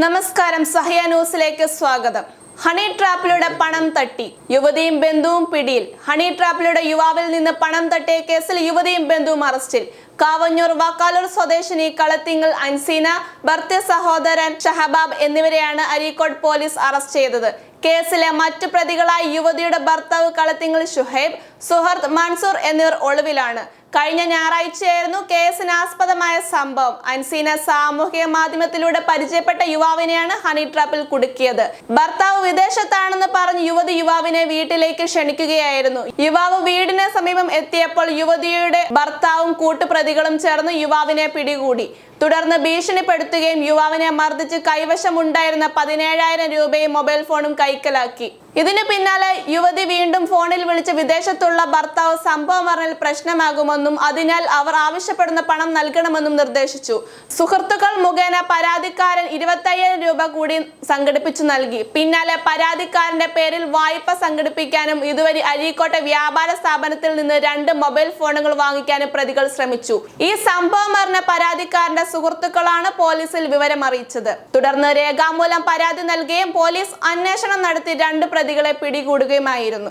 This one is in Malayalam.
നമസ്കാരം, സഹ്യ ന്യൂസിലേക്ക് സ്വാഗതം. ഹണി ട്രാപ്പിലൂടെ പണം തട്ടി യുവതിയും ബന്ധുവും പിടിയിൽ. ഹണി ട്രാപ്പിലൂടെ യുവാവിൽ നിന്ന് പണം തട്ടിയ കേസിൽ യുവതിയും ബന്ധുവും അറസ്റ്റിൽ. കാവന്നൂർ വാക്കാലൂർ സ്വദേശിനി കളത്തിങ്ങൽ അൻസീന, ഭർത്തൃ സഹോദരൻ ഷഹബാബ് എന്നിവരെയാണ് അരീക്കോട് പോലീസ് അറസ്റ്റ് ചെയ്തത്. കേസിലെ മറ്റു പ്രതികളായ യുവതിയുടെ ഭർത്താവ് കളത്തിങ്ങൽ ഷുഹൈബ്, സുഹൃത്ത് മൻസൂർ എന്നിവർ ഒളിവിലാണ്. കഴിഞ്ഞ ഞായറാഴ്ചയായിരുന്നു കേസിനാസ്പദമായ സംഭവം. അൻസീന സാമൂഹിക മാധ്യമത്തിലൂടെ പരിചയപ്പെട്ട യുവാവിനെയാണ് ഹണി ട്രാപ്പിൽ കുടുക്കിയത്. ഭർത്താവ് വിദേശത്താണെന്ന് പറഞ്ഞ് യുവതി യുവാവിനെ വീട്ടിലേക്ക് ക്ഷണിക്കുകയായിരുന്നു. യുവാവ് വീടിന് സമീപം എത്തിയപ്പോൾ യുവതിയുടെ ഭർത്താവും കൂട്ടുപ്രതികളും ചേർന്ന് യുവാവിനെ പിടികൂടി. തുടർന്ന് ഭീഷണിപ്പെടുത്തുകയും യുവാവിനെ മർദ്ദിച്ച് കൈവശമുണ്ടായിരുന്ന 17,000 രൂപയും മൊബൈൽ ഫോണും കൈക്കലാക്കി. ഇതിനു പിന്നാലെ യുവതി വീണ്ടും ഫോണിൽ വിളിച്ച് വിദേശത്തുള്ള ഭർത്താവ് സംഭവം അറിഞ്ഞാൽ പ്രശ്നമാകുമെന്നും അതിനാൽ അവർ ആവശ്യപ്പെടുന്ന പണം നൽകണമെന്നും നിർദ്ദേശിച്ചു. സുഹൃത്തുക്കൾ മുഖേന പരാതിക്കാരൻ 25,000 രൂപ കൂടി സംഘടിപ്പിച്ചു നൽകി. പിന്നാലെ പരാതിക്കാരന്റെ പേരിൽ വായ്പ സംഘടിപ്പിക്കാനും ഇതുവഴി അരീക്കോട്ടെ വ്യാപാര സ്ഥാപനത്തിൽ നിന്ന് 2 മൊബൈൽ ഫോണുകൾ വാങ്ങിക്കാനും പ്രതികൾ ശ്രമിച്ചു. ഈ സംഭവം അറിഞ്ഞ പരാതിക്കാരന്റെ സുഹൃത്തുക്കളാണ് പോലീസിൽ വിവരം അറിയിച്ചത്. തുടർന്ന് രേഖാമൂലം പരാതി നൽകുകയും പോലീസ് അന്വേഷണം നടത്തി 2 പ്രതികളെ പിടികൂടുകയുമായിരുന്നു.